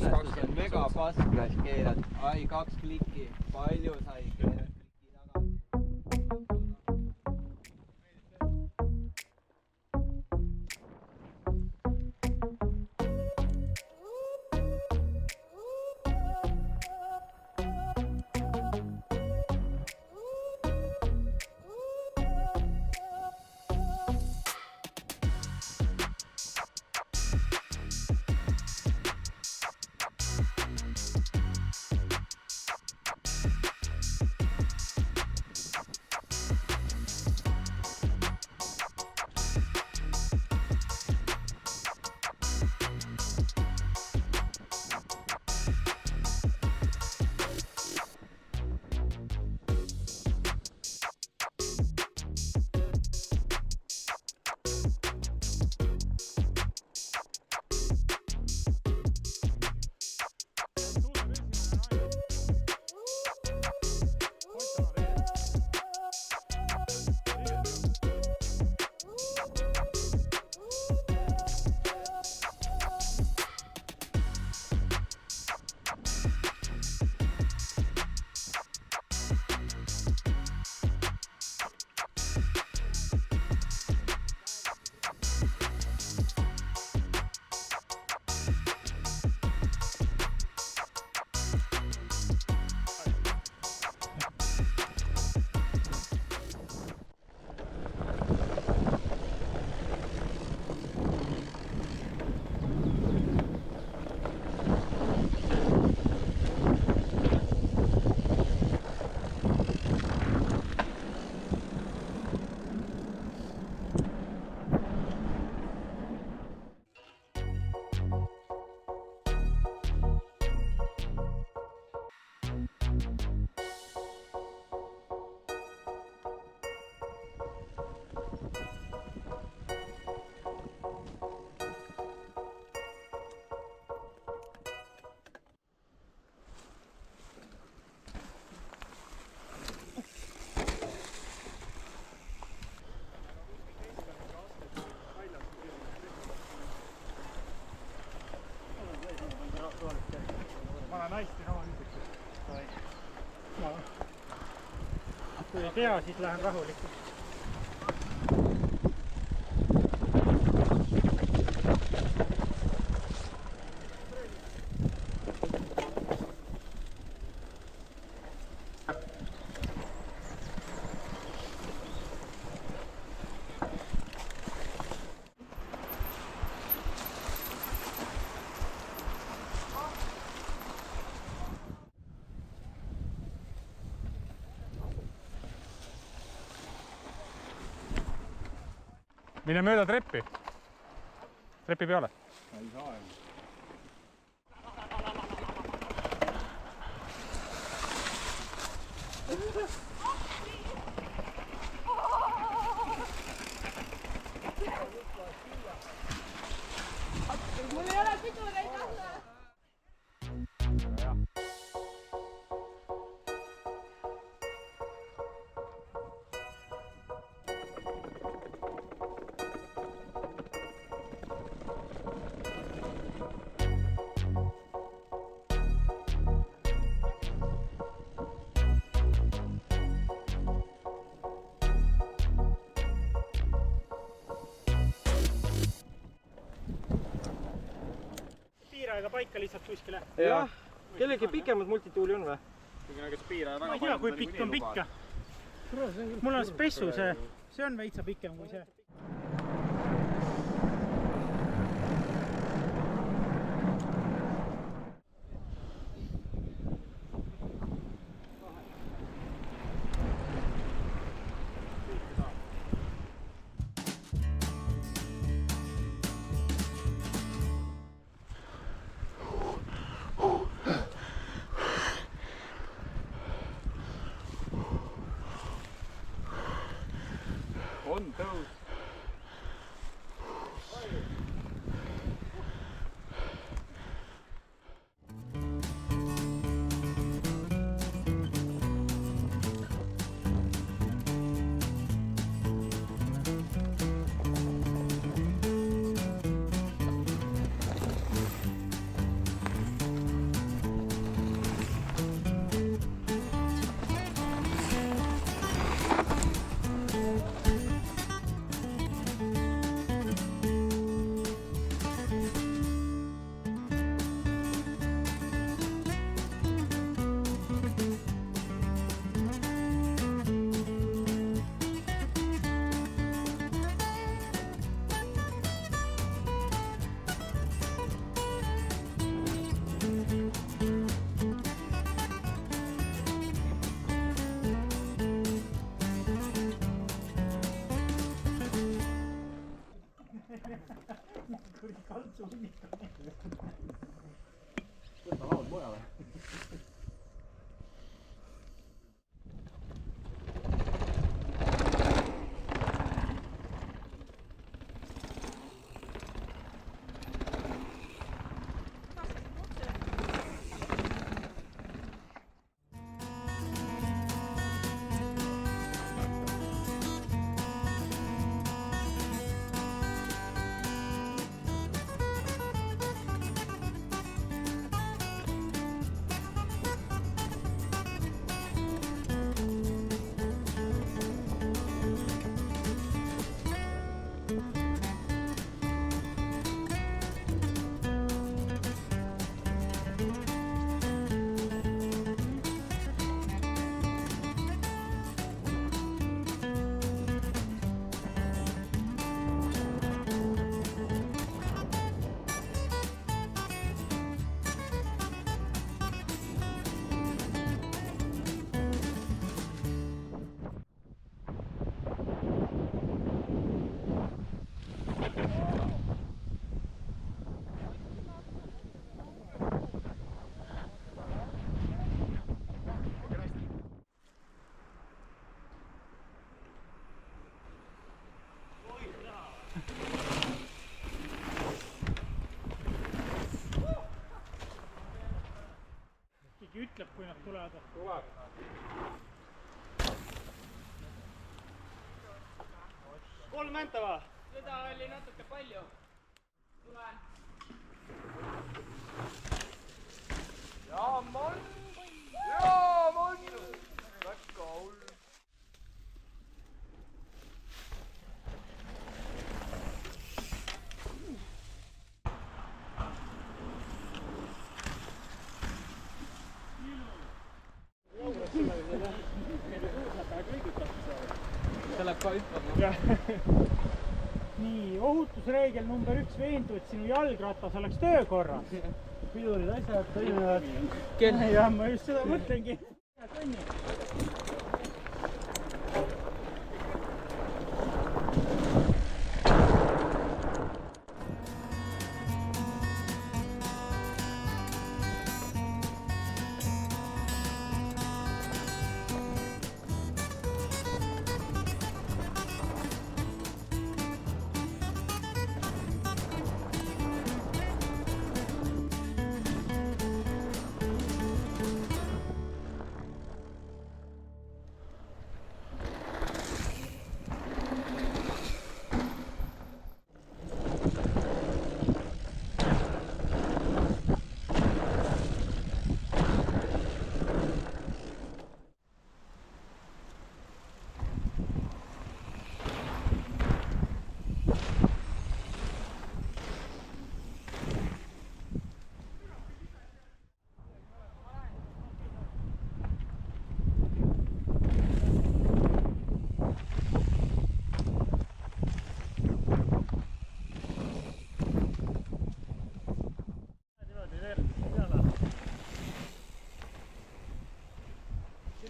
see on mega pask keerad. Ai, 2 klikki. Palju sai keerad kliki tagasi. Ma olen hästi sama nüüdseks. Kui ei tea, siis lähen rahulikult. Mine mööda treppi. Trepi peale. Ei saa ju. Mul ei ole pidureid alla. Piirajaga paika lihtsalt kuskile. Jah, kellegi pikemad multituuli on või? Ma ei tea, kui pikk on pikka. Mul on spessu see on veitsa pikem kui see. On tõus. kuri kaltsu hunnik on. Võta laud mujale. Keegi ütleb, kui nad tulevad. Tuleb. Kolm mäntava. Seda oli natuke palju. Tulen. Ja, Mann! Ja, Mann! Väga hull. See läheb ka hüppama. Nii, ohutusreegel number 1, veendu, et sinu jalgratas oleks töökorras. Pidurid asjad toimivad. Ja ma just seda mõtlengi.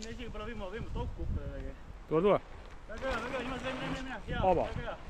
Isegi pole võimu tokku uppa midagi. Tule. Väga hea, niimoodi lähme. Vaba. Väga hea.